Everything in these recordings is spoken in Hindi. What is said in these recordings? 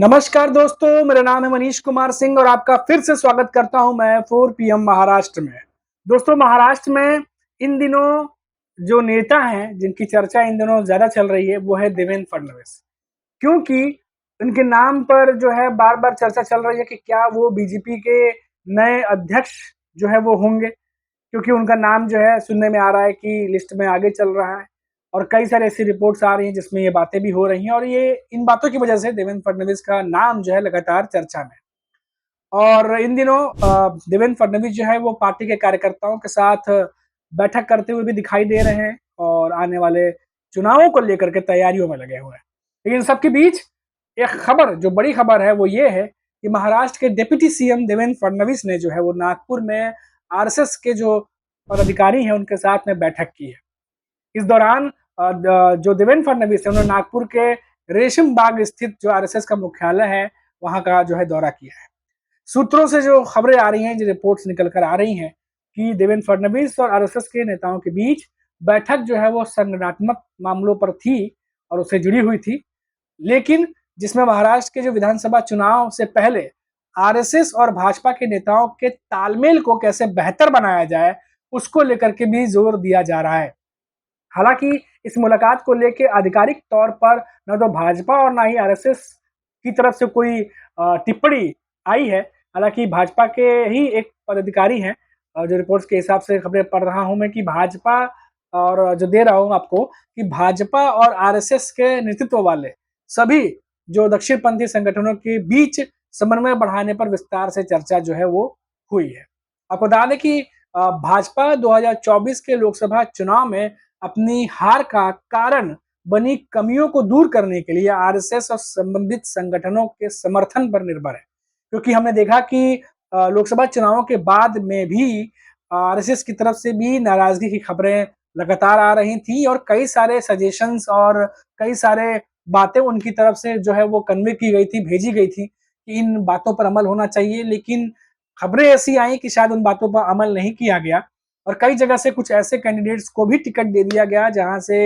नमस्कार दोस्तों, मेरा नाम है मनीष कुमार सिंह और आपका फिर से स्वागत करता हूं मैं 4 PM महाराष्ट्र में। दोस्तों, महाराष्ट्र में इन दिनों जो नेता हैं जिनकी चर्चा इन दिनों ज़्यादा चल रही है वो है देवेंद्र फडणवीस। क्योंकि उनके नाम पर जो है बार-बार चर्चा चल रही है कि क्या वो बीजेपी के नए अध्यक्ष जो है वो होंगे? क्योंकि उनका नाम जो है सुनने में आ रहा है कि लिस्ट में आगे चल रहा है और कई सारी ऐसी रिपोर्ट्स आ रही हैं जिसमें ये बातें भी हो रही हैं और ये इन बातों की वजह से देवेंद्र फडणवीस का नाम जो है लगातार चर्चा में। और इन दिनों देवेंद्र फडणवीस जो है वो पार्टी के कार्यकर्ताओं के साथ बैठक करते हुए भी दिखाई दे रहे हैं और आने वाले चुनावों को लेकर के तैयारियों में लगे हुए हैं। लेकिन सबके बीच एक खबर, जो बड़ी खबर है वो ये है कि महाराष्ट्र के डिप्टी सीएम देवेंद्र फडणवीस ने जो है वो नागपुर में आरएसएस के जो पदाधिकारी हैं उनके साथ में बैठक की है। इस दौरान जो देवेंद्र फडणवीस है उन्होंने नागपुर के रेशम बाग स्थित जो आरएसएस का मुख्यालय है वहां का जो है दौरा किया है। सूत्रों से जो खबरें आ रही हैं, जो रिपोर्ट्स निकल कर आ रही हैं कि देवेंद्र फडणवीस और आरएसएस के नेताओं के बीच बैठक जो है वो संगठनात्मक मामलों पर थी और उससे जुड़ी हुई थी, लेकिन जिसमें महाराष्ट्र के जो विधानसभा चुनाव से पहले आरएसएस और भाजपा के नेताओं के तालमेल को कैसे बेहतर बनाया जाए उसको लेकर के भी जोर दिया जा रहा है। हालांकि इस मुलाकात को लेके आधिकारिक तौर पर न तो भाजपा और ना ही आरएसएस की तरफ से कोई टिप्पणी आई है। हालांकि भाजपा के ही एक पदाधिकारी हैं, जो रिपोर्ट्स के हिसाब से खबरें पढ़ रहा हूं मैं कि भाजपा और जो दे रहा हूं आपको कि भाजपा और आरएसएस के नेतृत्व वाले सभी जो दक्षिणपंथी संगठनों के बीच समन्वय बढ़ाने पर विस्तार से चर्चा जो है वो हुई है। आपको बता दें कि भाजपा 2024 के लोकसभा चुनाव में अपनी हार का कारण बनी कमियों को दूर करने के लिए आरएसएस और संबंधित संगठनों के समर्थन पर निर्भर है। क्योंकि हमने देखा कि लोकसभा चुनावों के बाद में भी आरएसएस की तरफ से भी नाराजगी की खबरें लगातार आ रही थी और कई सारे सजेशंस और कई सारे बातें उनकी तरफ से जो है वो कन्वे की गई थी, भेजी गई थी कि इन बातों पर अमल होना चाहिए। लेकिन खबरें ऐसी आई कि शायद उन बातों पर अमल नहीं किया गया और कई जगह से कुछ ऐसे कैंडिडेट्स को भी टिकट दे दिया गया जहां से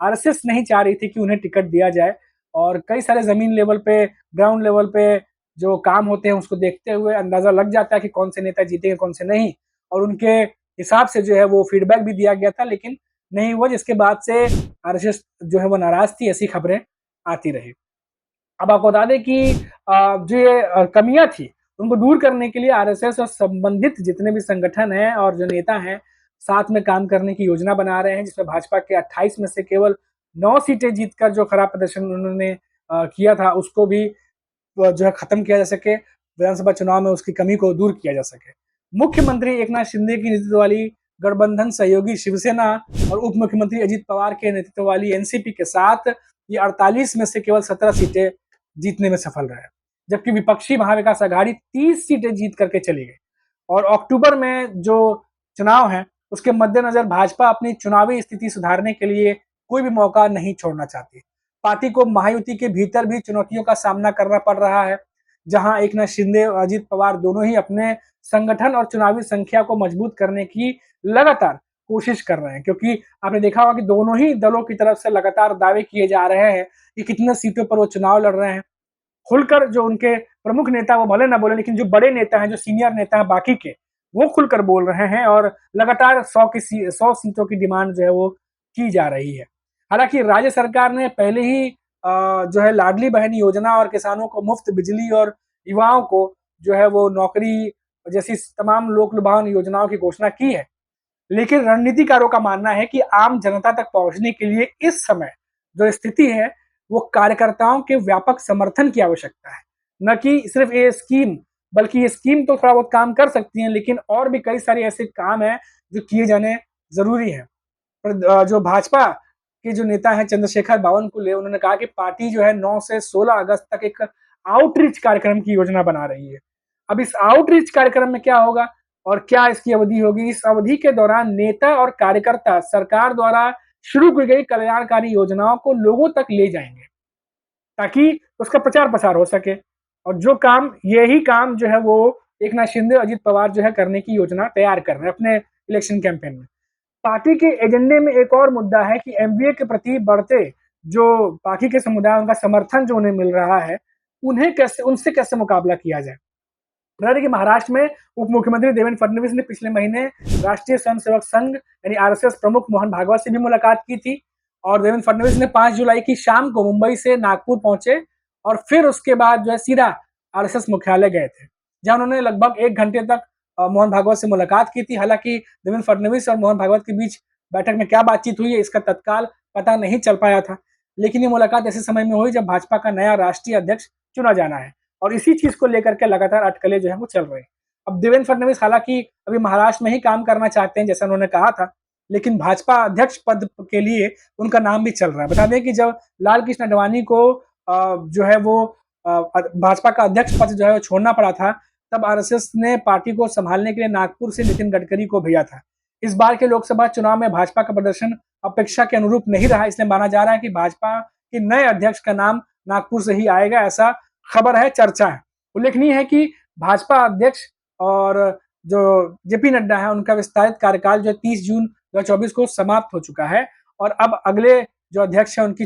आरएसएस नहीं चाह रही थी कि उन्हें टिकट दिया जाए। और कई सारे जमीन लेवल पे, ग्राउंड लेवल पे जो काम होते हैं उसको देखते हुए अंदाजा लग जाता है कि कौन से नेता जीतेंगे कौन से नहीं, और उनके हिसाब से जो है वो फीडबैक भी दिया गया था, लेकिन नहीं हुआ, जिसके बाद से आरएसएस जो है वो नाराज थी, ऐसी खबरें आती रही। अब आपको बता दें कि जो ये कमियां थी उनको दूर करने के लिए आरएसएस और संबंधित जितने भी संगठन हैं और जो नेता हैं साथ में काम करने की योजना बना रहे हैं, जिसमें भाजपा के 28 में से केवल 9 सीटें जीतकर जो खराब प्रदर्शन उन्होंने किया था उसको भी जो है खत्म किया जा सके, विधानसभा चुनाव में उसकी कमी को दूर किया जा सके। मुख्यमंत्री एकनाथ शिंदे की नेतृत्व वाली गठबंधन सहयोगी शिवसेना और उप मुख्यमंत्री अजित पवार के नेतृत्व वाली एनसीपी के साथ ये 48 में से केवल 17 सीटें जीतने में सफल रहे, जबकि विपक्षी महाविकास आघाड़ी 30 सीटें जीत करके चली गई। और अक्टूबर में जो चुनाव है उसके मद्देनजर भाजपा अपनी चुनावी स्थिति सुधारने के लिए कोई भी मौका नहीं छोड़ना चाहती। पार्टी को महायुति के भीतर भी चुनौतियों का सामना करना पड़ रहा है, जहां एकनाथ शिंदे और अजित पवार दोनों ही अपने संगठन और चुनावी संख्या को मजबूत करने की लगातार कोशिश कर रहे हैं। क्योंकि आपने देखा होगा कि दोनों ही दलों की तरफ से लगातार दावे किए जा रहे हैं कि कितने सीटों पर वो चुनाव लड़ रहे हैं। खुलकर जो उनके प्रमुख नेता वो भले ना बोले, लेकिन जो बड़े नेता हैं, जो सीनियर नेता हैं बाकी के, वो खुलकर बोल रहे हैं और लगातार 100 सीटों की डिमांड जो है वो की जा रही है। हालांकि राज्य सरकार ने पहले ही जो है लाडली बहन योजना और किसानों को मुफ्त बिजली और युवाओं को जो है वो नौकरी जैसी तमाम लोक लुभावन योजनाओं की घोषणा की है। लेकिन रणनीतिकारों का मानना है कि आम जनता तक पहुंचने के लिए इस समय जो स्थिति है वो कार्यकर्ताओं के व्यापक समर्थन की आवश्यकता है, न कि सिर्फ ये स्कीम। बल्कि ये स्कीम तो थोड़ा बहुत काम कर सकती है, लेकिन और भी कई सारे ऐसे काम हैं जो किए जाने जरूरी है। जो भाजपा के जो नेता हैं चंद्रशेखर बावनकुले, उन्होंने कहा कि पार्टी जो है 9 से 16 अगस्त तक एक आउटरीच कार्यक्रम की योजना बना रही है। अब इस आउटरीच कार्यक्रम में क्या होगा और क्या इसकी अवधि होगी? इस अवधि के दौरान नेता और कार्यकर्ता सरकार द्वारा शुरू की गई कल्याणकारी योजनाओं को लोगों तक ले जाएंगे ताकि उसका प्रचार प्रसार हो सके। और जो काम, यही काम जो है वो एकनाथ शिंदे और अजित पवार जो है करने की योजना तैयार कर रहे हैं अपने इलेक्शन कैंपेन में। पार्टी के एजेंडे में एक और मुद्दा है कि एमबीए के प्रति बढ़ते जो बाकी के समुदाय, उनका समर्थन जो उन्हें मिल रहा है, उन्हें कैसे उनसे कैसे मुकाबला किया जाए। बता दें कि महाराष्ट्र में उप मुख्यमंत्री देवेंद्र फडणवीस ने पिछले महीने राष्ट्रीय स्वयंसेवक संघ यानी आरएसएस प्रमुख मोहन भागवत से भी मुलाकात की थी और देवेंद्र फडणवीस ने 5 जुलाई की शाम को मुंबई से नागपुर पहुंचे और फिर उसके बाद जो है सीधा आरएसएस मुख्यालय गए थे, जहां उन्होंने लगभग 1 घंटे तक मोहन भागवत से मुलाकात की थी। हालांकि देवेंद्र फडणवीस और मोहन भागवत के बीच बैठक में क्या बातचीत हुई है इसका तत्काल पता नहीं चल पाया था, लेकिन ये मुलाकात ऐसे समय में हुई जब भाजपा का नया राष्ट्रीय अध्यक्ष चुना जाना है और इसी चीज को लेकर के लगातार अटकलें जो है वो चल रही हैं। अब देवेंद्र फडणवीस हालांकि अभी महाराष्ट्र में ही काम करना चाहते हैं जैसा उन्होंने कहा था, लेकिन भाजपा अध्यक्ष पद के लिए उनका नाम भी चल रहा है। बता दें कि जब लाल कृष्ण आडवाणी को जो है वो भाजपा का अध्यक्ष पद जो है वो छोड़ना पड़ा था, तब आरएसएस ने पार्टी को संभालने के लिए नागपुर से नितिन गडकरी को भेजा था। इस बार के लोकसभा चुनाव में भाजपा का प्रदर्शन अपेक्षा के अनुरूप नहीं रहा, इसलिए माना जा रहा है कि भाजपा के नए अध्यक्ष का नाम नागपुर से ही आएगा, ऐसा खबर है, चर्चा है। उल्लेखनीय है कि भाजपा अध्यक्ष और जो जेपी नड्डा है उनका विस्तारित कार्यकाल जो 30 जून 2024 को समाप्त हो चुका है और अब अगले जो अध्यक्ष है उनके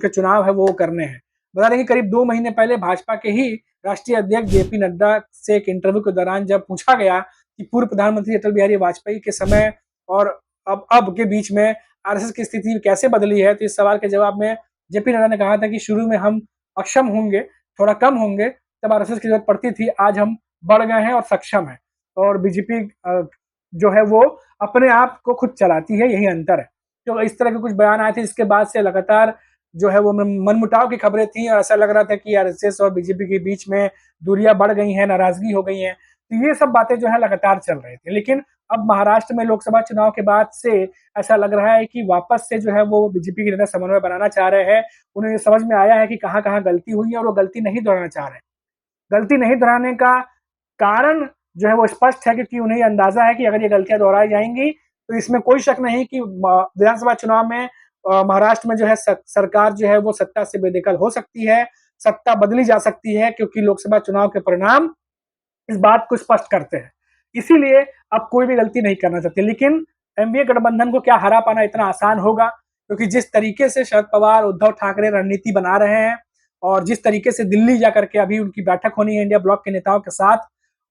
चुनाव है वो करने हैं। बता दें कि करीब 2 महीने पहले भाजपा के ही राष्ट्रीय अध्यक्ष जेपी नड्डा से एक इंटरव्यू के दौरान जब पूछा गया कि पूर्व प्रधानमंत्री अटल बिहारी वाजपेयी के समय और अब के बीच में आरएसएस की स्थिति कैसे बदली है, तो इस सवाल के जवाब में जेपी नड्डा ने कहा था कि शुरू में हम अक्षम होंगे, थोड़ा कम होंगे, तब आरएसएस की जरूरत पड़ती थी, आज हम बढ़ गए हैं और सक्षम हैं और बीजेपी जो है वो अपने आप को खुद चलाती है, यही अंतर है। तो इस तरह के कुछ बयान आए थे, इसके बाद से लगातार जो है वो मनमुटाव की खबरें थी और ऐसा लग रहा था कि आरएसएस और बीजेपी के बीच में दूरियां बढ़ गई हैं, नाराजगी हो गई है, तो ये सब बातें जो है लगातार चल रही थी। लेकिन अब महाराष्ट्र में लोकसभा चुनाव के बाद से ऐसा लग रहा है कि वापस से जो है वो बीजेपी के नेता समन्वय बनाना चाह रहे हैं। उन्हें समझ में आया है कि कहाँ कहाँ गलती हुई है और वो गलती नहीं दोहराना चाह रहे हैं। गलती नहीं दोहराने का कारण जो है वो स्पष्ट है, क्योंकि उन्हें अंदाजा है कि अगर ये गलतियां दोहराई जाएंगी तो इसमें कोई शक नहीं कि विधानसभा चुनाव में महाराष्ट्र में जो है सरकार जो है वो सत्ता से बेदखल हो सकती है, सत्ता बदली जा सकती है, क्योंकि लोकसभा चुनाव के परिणाम इस बात को स्पष्ट करते हैं। इसीलिए अब कोई भी गलती नहीं करना चाहते। लेकिन एनडीए गठबंधन को क्या हरा पाना इतना आसान होगा, क्योंकि जिस तरीके से शरद पवार उद्धव ठाकरे रणनीति बना रहे हैं और जिस तरीके से दिल्ली जाकर के अभी उनकी बैठक होनी है इंडिया ब्लॉक के नेताओं के साथ,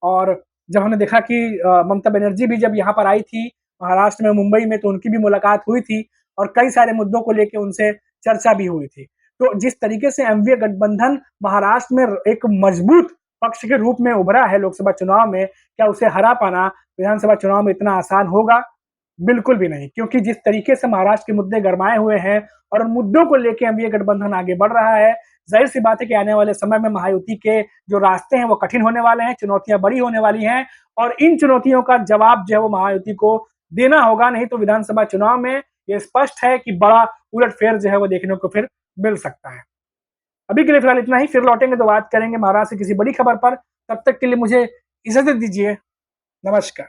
और जब हमने देखा कि ममता बनर्जी भी जब यहाँ पर आई थी महाराष्ट्र में मुंबई में, तो उनकी भी मुलाकात हुई थी और कई सारे मुद्दों को लेकर उनसे चर्चा भी हुई थी। तो जिस तरीके से एनडीए गठबंधन महाराष्ट्र में एक मजबूत पक्ष के रूप में उभरा है लोकसभा चुनाव में, क्या उसे हरा पाना विधानसभा चुनाव में इतना आसान होगा? बिल्कुल भी नहीं, क्योंकि जिस तरीके से महाराष्ट्र के मुद्दे गरमाए हुए हैं और उन मुद्दों को लेकर एनडीए गठबंधन आगे बढ़ रहा है, जाहिर सी बात है कि आने वाले समय में महायुति के जो रास्ते हैं वो कठिन होने वाले हैं, चुनौतियां बड़ी होने वाली हैं और इन चुनौतियों का जवाब जो है वो महायुति को देना होगा, नहीं तो विधानसभा चुनाव में ये स्पष्ट है कि बड़ा उलटफेर जो है वो देखने को फिर मिल सकता है। अभी के लिए फिलहाल इतना ही, फिर लौटेंगे तो बात करेंगे महाराष्ट्र से किसी बड़ी खबर पर। तब तक के लिए मुझे इजाजत दीजिए। नमस्कार।